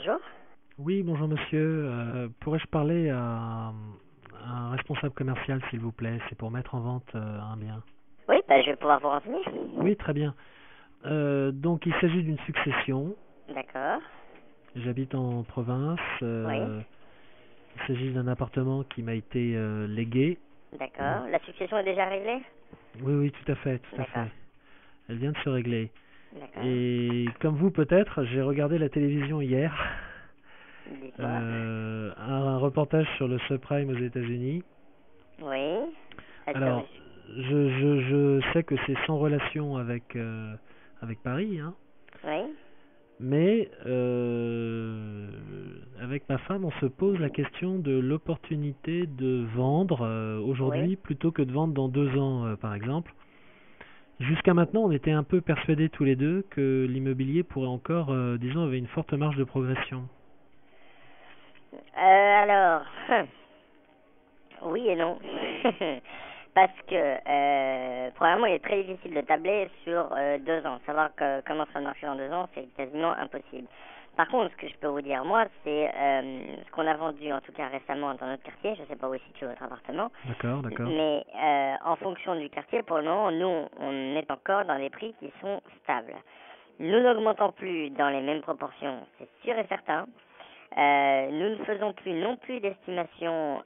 bonjour. Oui, bonjour monsieur. Pourrais-je parler à un responsable commercial, s'il vous plaît? C'est pour mettre en vente un bien. Oui, je vais pouvoir vous renseigner. Oui, très bien. Donc, il s'agit d'une succession. D'accord. J'habite en province. Oui, Il s'agit d'un appartement qui m'a été légué. d'accord. La succession est déjà réglée? Oui, oui, tout à fait, tout à D'accord, fait. Elle vient de se régler. d'accord. Et comme vous, peut-être, j'ai regardé la télévision hier. Dites-moi. Un reportage sur le subprime aux États-Unis. Oui. Est-ce que vous... Alors, je sais que c'est sans relation avec Paris, hein, Oui, mais avec ma femme, on se pose la question de l'opportunité de vendre oui. aujourd'hui plutôt que de vendre dans 2 ans, par exemple. Jusqu'à maintenant, on était un peu persuadés tous les deux que l'immobilier pourrait encore, disons, avait une forte marge de progression. Alors, oui et non. Parce que, premièrement, il est très difficile de tabler sur 2 ans. Savoir comment ça va marcher dans 2 ans, c'est quasiment impossible. Par contre, ce que je peux vous dire, moi, c'est ce qu'on a vendu, en tout cas récemment, dans notre quartier. Je ne sais pas où est situé votre appartement. D'accord, d'accord. Mais en fonction du quartier, pour le moment, nous, on est encore dans des prix qui sont stables. Nous n'augmentons plus dans les mêmes proportions, c'est sûr et certain. Nous ne faisons plus non plus d'estimations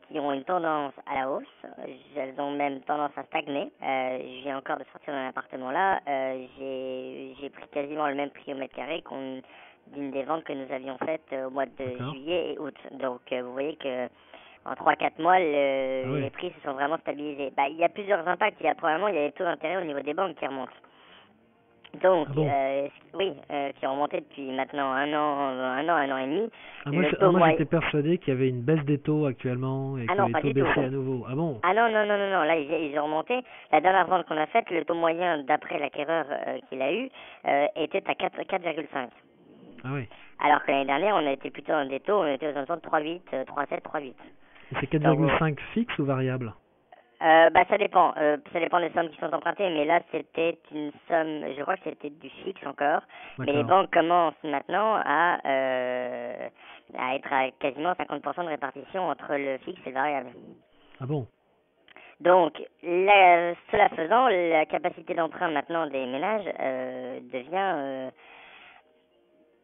qui ont une tendance à la hausse. Elles ont même tendance à stagner. Je viens encore de sortir d'un appartement là. J'ai pris quasiment le même prix au mètre carré d'une des ventes que nous avions faites au mois de D'accord. juillet et août. Donc vous voyez que en 3-4 mois, Ah oui. les prix se sont vraiment stabilisés. Il y a plusieurs impacts. Premièrement, il y a les taux d'intérêt au niveau des banques qui remontent. Donc, Ah bon? oui, qui ont remonté depuis maintenant un an et demi. Ah, Le taux moi moyen... j'étais persuadé qu'il y avait une baisse des taux actuellement et Ah que non, les pas taux du tout. baissaient à nouveau. Ah bon? Ah non, non, non, non, non, là, ils ont remonté. La dernière vente qu'on a faite, le taux moyen, d'après l'acquéreur qu'il a eu, était à 4,5. Ah oui. Alors que l'année dernière, on était plutôt dans des taux, on était aux alentours de 3,8, 3,7, 3,8. Et c'est Donc, 4,5 fixe ou variable? ça dépend. Ça dépend des sommes qui sont empruntées, mais là, c'était une somme, je crois que c'était du fixe encore. Mais les D'accord. banques commencent maintenant à être à quasiment 50% de répartition entre le fixe et le variable. Ah bon? Donc, cela faisant, la capacité d'emprunt maintenant des ménages devient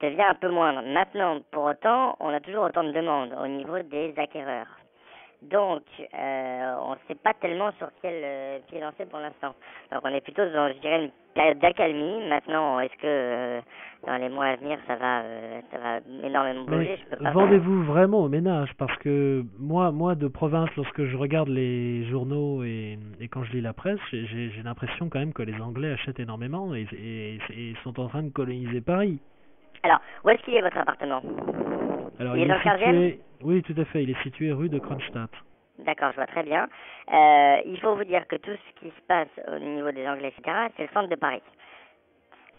un peu moindre. Maintenant, pour autant, on a toujours autant de demandes au niveau des acquéreurs. Donc, on ne sait pas tellement sur quel pied lancer pour l'instant. Donc, on est plutôt dans, je dirais, une période d'accalmie. Maintenant, est-ce que dans les mois à venir, ça va énormément Mais bouger? Je peux pas. vendez-vous vraiment au ménage? Parce que moi de province, lorsque je regarde les journaux et quand je lis la presse, j'ai l'impression quand même que les Anglais achètent énormément et sont en train de coloniser Paris. Alors, où est-ce qu'il est votre appartement? Alors Il est il dans le est 15e? situé, oui tout à fait, il est situé rue de Kronstadt. D'accord, je vois très bien. Il faut vous dire que tout ce qui se passe au niveau des Anglais, etc., c'est le centre de Paris. Ah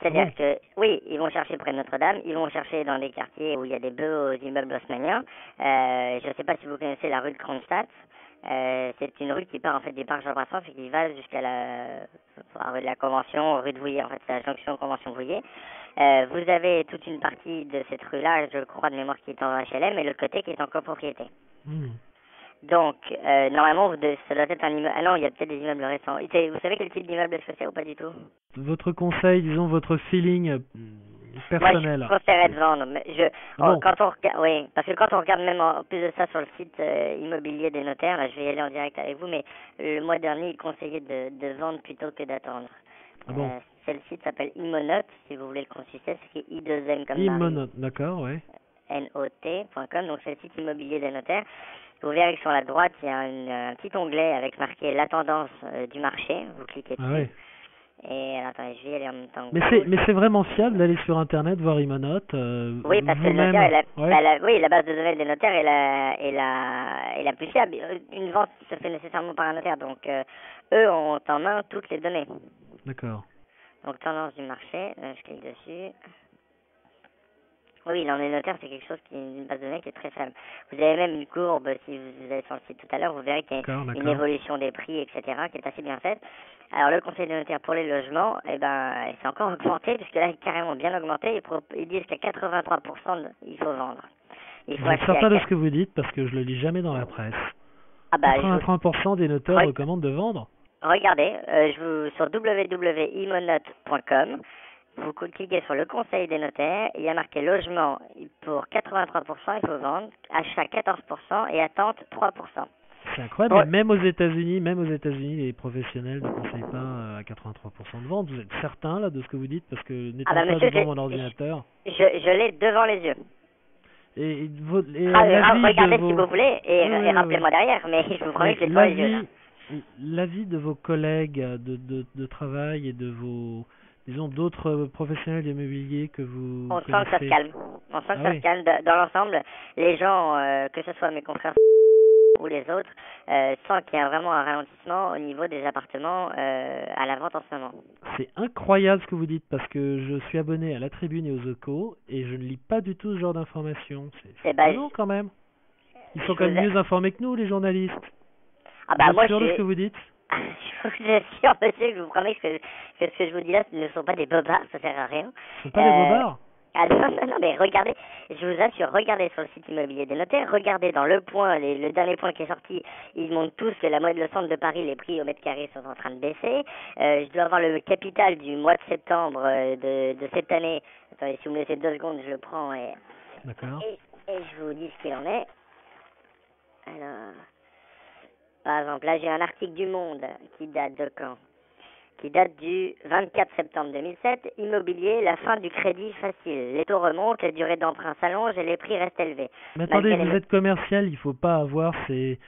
C'est-à-dire bon? que, oui, ils vont chercher près de Notre-Dame, ils vont chercher dans des quartiers où il y a des beaux immeubles haussmanniens. Je ne sais pas si vous connaissez la rue de Kronstadt. C'est une rue qui part en fait des parcs Jean-Brassens et qui va jusqu'à la rue de la Convention, rue de Vouillers, en fait, c'est la jonction Convention-Vouillers. Vous avez toute une partie de cette rue-là, je crois de mémoire, qui est en HLM et l'autre côté qui est en copropriété. Hmm. Donc, normalement, ça doit être un immeuble. Ah non, il y a peut-être des immeubles récents. Vous savez quel type d'immeuble est-ce que c'est ou pas du tout? Votre conseil, disons votre feeling Moi, personnel. je conseillerais de vendre. Mais Ah bon? quand on regarde, oui, parce que quand on regarde même en plus de ça sur le site immobilier des notaires, là, je vais y aller en direct avec vous, mais le mois dernier, il conseillait de vendre plutôt que d'attendre. Ah bon? Le site s'appelle Imonote, si vous voulez le consulter, c'est I2M comme Marie, Imonote, d'accord, ouais. not.com, donc c'est le site immobilier des notaires. Vous verrez que sur la droite, il y a un petit onglet avec marqué la tendance du marché. Vous cliquez Ah dessus. ouais. Et alors, attendez, je vais y aller en même temps que Mais vous. c'est vraiment fiable d'aller sur internet voir Imonote Oui, parce que le notaire vous-même. Ouais. oui, la base de données des notaires est la plus fiable. Une vente se fait nécessairement par un notaire, donc eux ont en main toutes les données. D'accord. Donc tendance du marché, je clique dessus. Oui, l'année notaire, c'est quelque chose qui est une base de données qui est très faible. Vous avez même une courbe, si vous allez sur le site tout à l'heure, vous verrez qu'il y a D'accord, une d'accord. évolution des prix, etc., qui est assez bien faite. Alors, le conseil de notaire pour les logements, eh ben, c'est encore augmenté, puisque là, il est carrément bien augmenté. Ils disent qu'à 83%, il faut vendre. Il faut Vous êtes acheter certain à de 4... ce que vous dites parce que je le lis jamais dans la presse. Ah bah, 83% des notaires recommandent de vendre? Regardez, sur www.imonote.com, vous cliquez sur le conseil des notaires, il y a marqué logement pour 83%, il faut vendre, achat 14% et attente 3%. C'est incroyable, mais même aux États-Unis, les professionnels ne conseillent pas à 83% de vente. Vous êtes certain là de ce que vous dites parce que n'étant pas monsieur, devant mon ordinateur. Je l'ai devant les yeux. Et regardez si vous voulez et rappelez-moi derrière, mais je vous promets que je l'ai devant les yeux. L'avis de vos collègues de travail et de vos, disons, d'autres professionnels d'immobilier que vous On connaissez. sent que ça se calme. On sent que ça se calme. Dans l'ensemble, les gens, que ce soit mes confrères ou les autres, sentent qu'il y a vraiment un ralentissement au niveau des appartements à la vente en ce moment. C'est incroyable ce que vous dites parce que je suis abonné à la Tribune et aux Échos et je ne lis pas du tout ce genre d'informations. C'est étonnant quand même. Ils sont quand même mieux informés que nous, les journalistes. Ah bah, vous êtes sûr de ce que vous dites? Je suis sûr, monsieur, je vous promets que ce que je vous dis là, ce ne sont pas des bobards, ça sert à rien. Ce ne sont pas des bobards? Ah non, mais regardez, je vous assure, regardez sur le site immobilier des notaires, regardez dans le point, le dernier point qui est sorti, ils montrent tous que le centre de Paris, les prix au mètre carré sont en train de baisser. Je dois avoir le capital du mois de septembre de cette année. Attendez, si vous me laissez 2 secondes, je le prends et je vous dis ce qu'il en est. Alors, par exemple, là j'ai un article du Monde qui date de quand? Qui date du 24 septembre 2007, immobilier, la fin du crédit facile. Les taux remontent, les durées d'emprunt s'allongent et les prix restent élevés. Mais attendez, vous êtes commercial, il ne faut pas avoir ces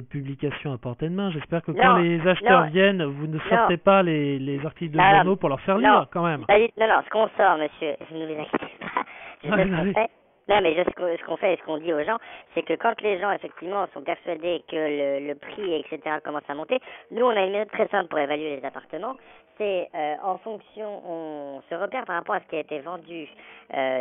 publications à portée de main. J'espère que quand les acheteurs viennent, vous ne sortez pas les articles de journaux pour leur faire lire quand même. Non, ce qu'on sort, monsieur, ne vous inquiétez pas, je sais ce qu'on fait. Non, mais ce qu'on fait et ce qu'on dit aux gens, c'est que quand les gens, effectivement, sont persuadés que le prix, etc., commence à monter, nous, on a une méthode très simple pour évaluer les appartements. C'est en fonction, on se repère par rapport à ce qui a été vendu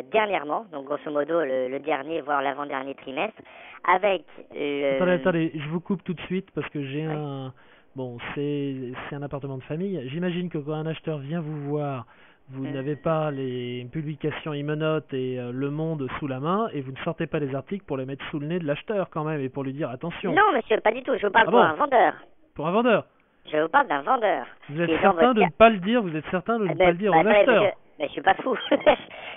dernièrement, donc grosso modo le dernier, voire l'avant-dernier trimestre, avec le... Attendez, je vous coupe tout de suite parce que j'ai un... Bon, c'est un appartement de famille. J'imagine que quand un acheteur vient vous voir, vous n'avez pas les publications Imonote et Le Monde sous la main et vous ne sortez pas les articles pour les mettre sous le nez de l'acheteur quand même et pour lui dire attention. Non, monsieur, pas du tout. Je vous parle pour un vendeur. Pour un vendeur? Je vous parle d'un vendeur. Vous êtes certain de ne pas le dire? Vous êtes certain de ne pas le dire aux acheteurs? Mais je suis pas fou.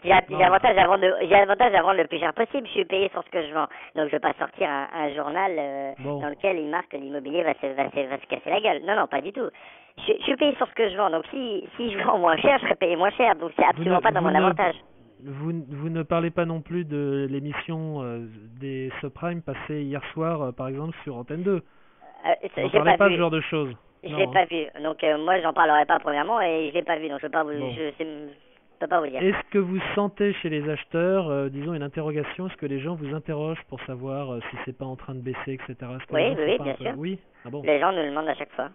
J'ai avantage à vendre le plus cher possible. Je suis payé sur ce que je vends. Donc je vais pas sortir un journal dans lequel il marque que l'immobilier va se casser la gueule. Non, pas du tout. Je suis payé sur ce que je vends. Donc si je vends moins cher, je serai payé moins cher. Donc c'est absolument pas dans mon avantage. Vous ne parlez pas non plus de l'émission des subprimes passée hier soir, par exemple, sur Antenne 2. Vous ne parlez pas de ce genre de choses. Je l'ai pas vu. Donc moi, j'en parlerai pas premièrement et je l'ai pas vu. Donc je peux pas vous dire. Est-ce que vous sentez chez les acheteurs, disons, une interrogation? Est-ce que les gens vous interrogent pour savoir si c'est pas en train de baisser, etc. Oui, bien sûr. Oui. Ah bon. Les gens nous le demandent à chaque fois.